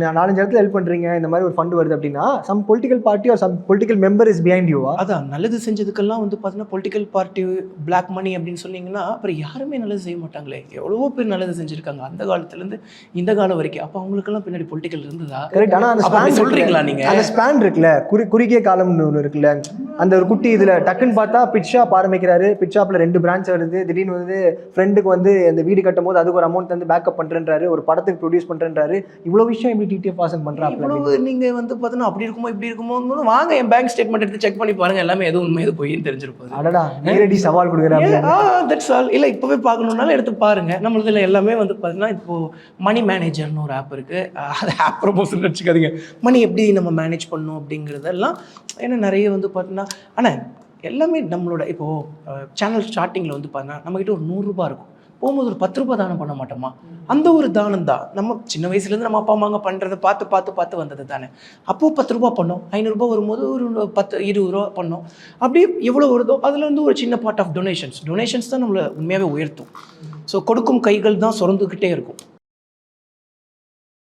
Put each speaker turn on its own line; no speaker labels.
4-5 இடத்துல ஹெல்ப் பண்றீங்க, இந்த மாதிரி ஒரு ஃபண்ட் வருது அப்படின்னா some political party or some political member is behind you.
அதான் நல்லது செஞ்சதுக்கெல்லாம் வந்து பார்த்தீங்கன்னா பொலிட்டிக்கல் பார்ட்டி பிளாக் மணி அப்படின்னு சொன்னீங்கன்னா அப்புறம் யாருமே நல்லது செய்ய மாட்டாங்களே. எவ்வளவோ பேர் நல்லது செஞ்சுருக்காங்க அந்த காலத்துலேருந்து இந்த காலம் வரைக்கும். அப்போ அவங்களுக்கெல்லாம் பின்னாடி பொலிட்டிக்கல் இருந்ததா?
கரெக்ட். ஆனால் அந்த ஸ்பேன்
சொல்கிறீங்களா நீங்கள்?
அந்த ஸ்பேன் இருக்குல்ல, குறுகிய காலம்னு ஒன்று இருக்குல்ல, அந்த ஒரு குட்டி இதில் டக்குன்னு பார்த்தா பிட் ஷாப் ஆரம்பிக்கிறாரு, பிட் ஷாப்பில் 2 பிரான்ச் வருது, திடீர்னு வந்து ஃப்ரெண்டுக்கு வந்து அந்த வீடு கட்டும் போது அதுக்கு ஒரு அமௌண்ட் வந்து பேக்கப் பண்ணுறேன்றாரு, ஒரு படத்துக்கு ப்ரொடியூஸ் பண்ணுறேன்றாரு. இவ்வளோ விஷயம் எப்படி டிடிஎஃப் வாசன் பண்ணுறாங்க?
இவ்வளவு நீங்கள் வந்து பார்த்தீங்கன்னா அப்படி இருக்குமோ இப்படி இருக்குமோ வாங்க என் பேங்க் ஸ்டேட்மெண்ட் எடுத்து செக் பண்ணி பாருங்க, எல்லாமே எதுவும் உண்மை எது போயின்னு தெரிஞ்சிருப்போம்.
அடடா, நேரடி சவால் கொடுக்குறாங்க.
That's all. இல்லை இப்போவே பார்க்கணுன்னாலும் எடுத்து பாருங்க. நம்மளதில் எல்லாமே வந்து பார்த்தீங்கன்னா இப்போது மணி மேனேஜர்னு ஒரு ஆப் இருக்குது. அது ஆப் ப்ரொமோஷன் வச்சுக்காதீங்க. மணி எப்படி நம்ம மேனேஜ் பண்ணணும் அப்படிங்கிறதெல்லாம் ஏன்னா நிறைய வந்து பார்த்தீங்கன்னா ஆனால் எல்லாமே நம்மளோட இப்போது சேனல் ஸ்டார்டிங்கில் வந்து பார்த்தீங்கன்னா நம்மக்கிட்ட ஒரு 100 ரூபா இருக்கும், போகும்போது ஒரு 10 ரூபா தானம் பண்ண மாட்டோமா? அந்த ஒரு தானம் தான் நம்ம சின்ன வயசுலேருந்து நம்ம அப்பா அம்மாங்க பண்ணுறதை பார்த்து வந்தது தானே. அப்போது 10 ரூபா பண்ணோம், 500 ரூபா வரும்போது ஒரு 10-20 ரூபா பண்ணோம். அப்படியே எவ்வளோ வருதோ அதில் வந்து ஒரு சின்ன பார்ட் ஆஃப் டொனேஷன்ஸ் தான் நம்மளை உண்மையாகவே உயர்த்தும். ஸோ கொடுக்கும் கைகள் தான் சுரந்துக்கிட்டே இருக்கும்.